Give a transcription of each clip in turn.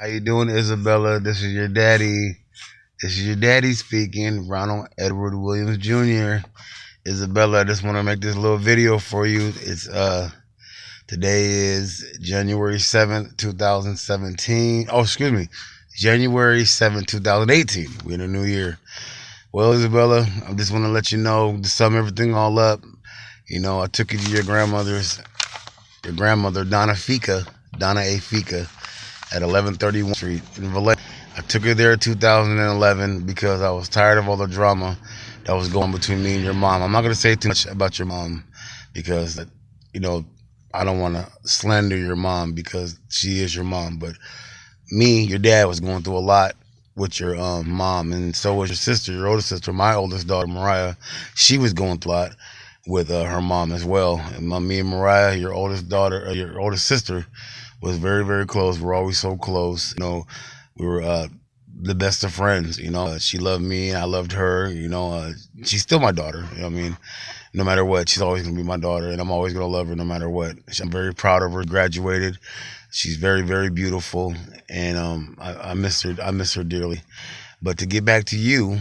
How you doing, Isabella? This is your daddy. This is your daddy speaking, Ronald Edward Williams Jr. Isabella, I just want to make this little video for you. It's today is January 7th, 2017. Oh, excuse me. January 7th, 2018. We're in a new year. Well, Isabella, I just want to let you know, to sum everything all up, I took you to your grandmother, Donna A. Fika, at 1131 Street in Vallejo. I took her there in 2011 because I was tired of all the drama that was going between me and your mom. I'm not going to say too much about your mom because, I don't want to slander your mom because she is your mom. But me, your dad, was going through a lot with your mom, and so was your sister, your older sister, my oldest daughter, Mariah. She was going through a lot with her mom as well. And me and Mariah, your oldest daughter, your oldest sister, was very, very close. We're always so close. We were the best of friends. She loved me and I loved her. She's still my daughter. I mean, no matter what, she's always gonna be my daughter, and I'm always gonna love her no matter what. I'm very proud of her. Graduated. She's very, very beautiful, and I miss her. I miss her dearly. But to get back to you,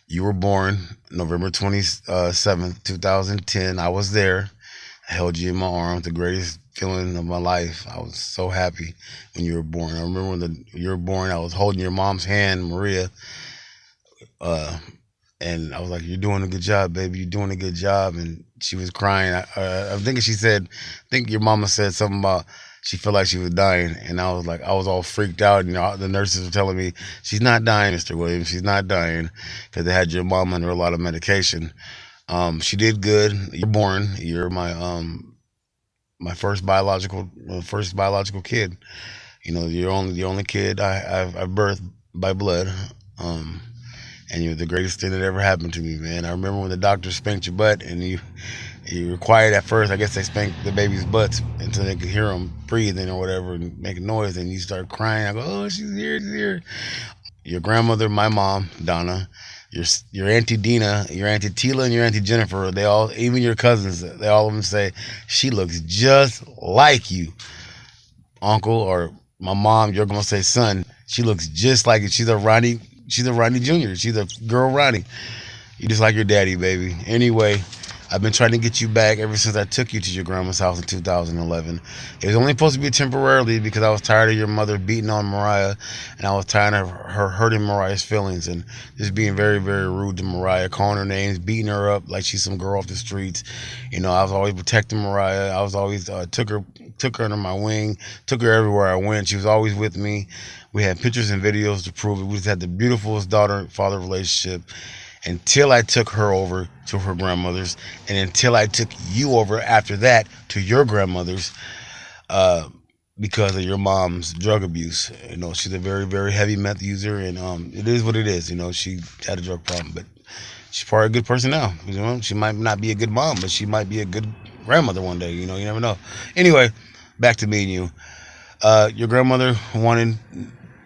you were born November 2010. I was there. I held you in my arms. The greatest feeling of my life. I was so happy when you were born. I remember when you were born, I was holding your mom's hand, Maria, and I was like, "You're doing a good job, baby. You're doing a good job." And she was crying. I think I think your mama said something about she felt like she was dying, and I was like, I was all freaked out. And the nurses were telling me, "She's not dying, Mr. Williams. She's not dying," because they had your mom under a lot of medication. She did good. You're born. You're my first biological kid. You're the only kid I birthed by blood. And you're the greatest thing that ever happened to me, man. I remember when the doctor spanked your butt, and you were quiet at first. I guess they spanked the baby's butts until they could hear them breathing or whatever and making noise, and you start crying. I go, "Oh, she's here, she's here." Your grandmother, my mom, Donna, your auntie Dina, your auntie Tila, and your auntie Jennifer, they all, even your cousins, they all of them say she looks just like you, uncle. Or my mom, you're gonna say son. She looks just like it. She's a Ronnie. She's a Ronnie Jr. She's a girl Ronnie. You just like your daddy, baby. Anyway, I've been trying to get you back ever since I took you to your grandma's house in 2011. It was only supposed to be temporarily because I was tired of your mother beating on Mariah, and I was tired of her hurting Mariah's feelings and just being very, very rude to Mariah, calling her names, beating her up like she's some girl off the streets. I was always protecting Mariah. I was always took her under my wing, took her everywhere I went. She was always with me. We had pictures and videos to prove it. We just had the beautifulest daughter-father relationship until I took her over to her grandmother's, and until I took you over after that to your grandmother's, because of your mom's drug abuse. She's a very, very heavy meth user, and it is what it is. She had a drug problem, but she's probably a good person now. She might not be a good mom, but she might be a good grandmother one day. You never know. Anyway, back to me and you. Your grandmother wanted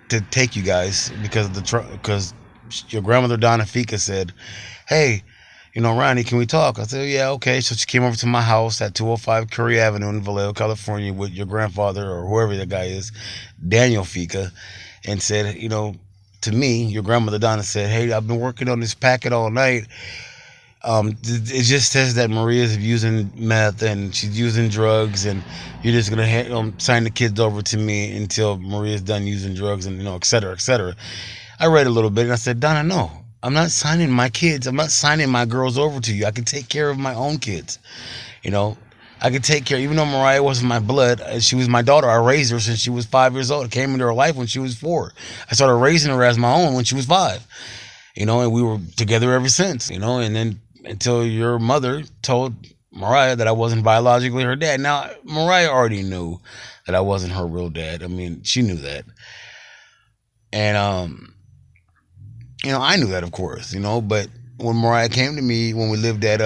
to take you guys because your grandmother Donna Fika said, "Hey, Ronnie, can we talk?" I said, "Yeah, okay." So she came over to my house at 205 Curry Avenue in Vallejo, California, with your grandfather, or whoever the guy is, Daniel Fika, and said, to me, your grandmother Donna said, "Hey, I've been working on this packet all night. It just says that Maria's using meth and she's using drugs, and you're just gonna sign the kids over to me until Maria's done using drugs, and et cetera, et cetera." I read a little bit and I said, "Donna, no, I'm not signing my kids. I'm not signing my girls over to you. I can take care of my own kids. I could take care. Even though Mariah wasn't my blood, she was my daughter. I raised her since she was 5 years old. I came into her life when she was 4. I started raising her as my own when she was 5. And we were together ever since. And then until your mother told Mariah that I wasn't biologically her dad. Now, Mariah already knew that I wasn't her real dad. I mean, she knew that. And, I knew that, of course, but when Mariah came to me, when we lived at,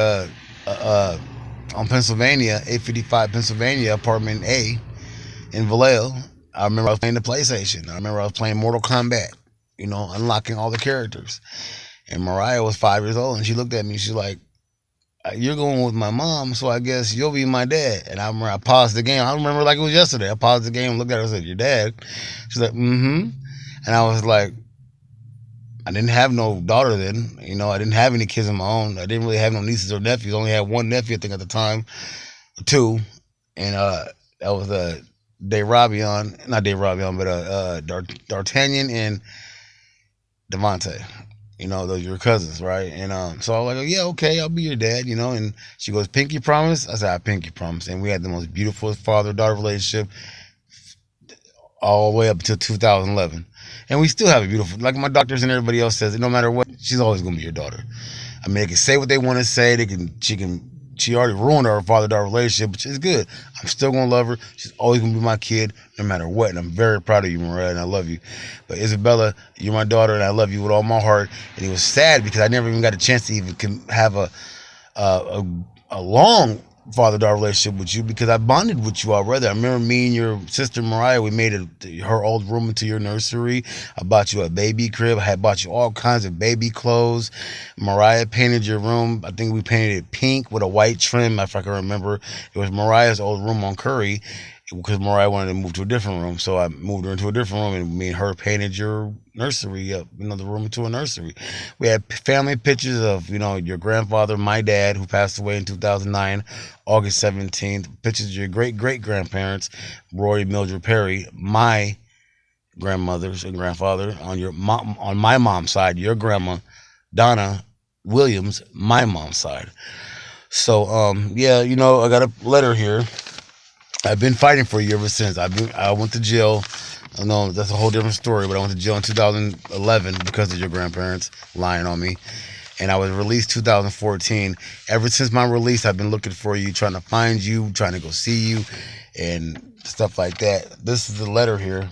on Pennsylvania, 855 Pennsylvania, apartment A in Vallejo, I remember I was playing the PlayStation. I remember I was playing Mortal Kombat, unlocking all the characters. And Mariah was 5 years old, and she looked at me, she's like, you're going with my mom, so I guess you'll be my dad. And I remember I paused the game. I remember like it was yesterday. I paused the game, looked at her, and said, "Your dad?" She's like, "Mm-hmm." And I was like, I didn't have no daughter then. I didn't have any kids of my own. I didn't really have no nieces or nephews. I only had one nephew, I think, at the time, two, and that was not Dave Rabion, but D'Artagnan and Devontae. Those are your cousins, right? And so I was like, yeah, okay, I'll be your dad, And she goes, "Pinky promise?" I said, "I pinky promise." And we had the most beautiful father-daughter relationship all the way up until 2011. And we still have a beautiful, like my doctors and everybody else says, no matter what, she's always gonna be your daughter. I mean, they can say what they want to say. She already ruined our father-daughter relationship, which is good. I'm still gonna love her. She's always gonna be my kid, no matter what. And I'm very proud of you, Mariah, and I love you. But Isabella, you're my daughter, and I love you with all my heart. And it was sad because I never even got a chance to even have a, a long father-daughter relationship with you because I bonded with you already. I remember me and your sister Mariah, we made her old room into your nursery. I bought you a baby crib. I had bought you all kinds of baby clothes. Mariah painted your room. I think we painted it pink with a white trim, if I can remember. It was Mariah's old room on Curry because Mariah wanted to move to a different room. So I moved her into a different room, and me and her painted your nursery up, the room into a nursery. We had family pictures of, your grandfather, my dad, who passed away in 2009, August 17th. Pictures of your great-great-grandparents, Roy and Mildred Perry, my grandmothers and grandfather on my mom's side, your grandma, Donna Williams, my mom's side. So, yeah, I got a letter here. I've been fighting for you ever since. I went to jail. I know that's a whole different story, but I went to jail in 2011 because of your grandparents lying on me. And I was released 2014. Ever since my release, I've been looking for you, trying to find you, trying to go see you, and stuff like that. This is the letter here.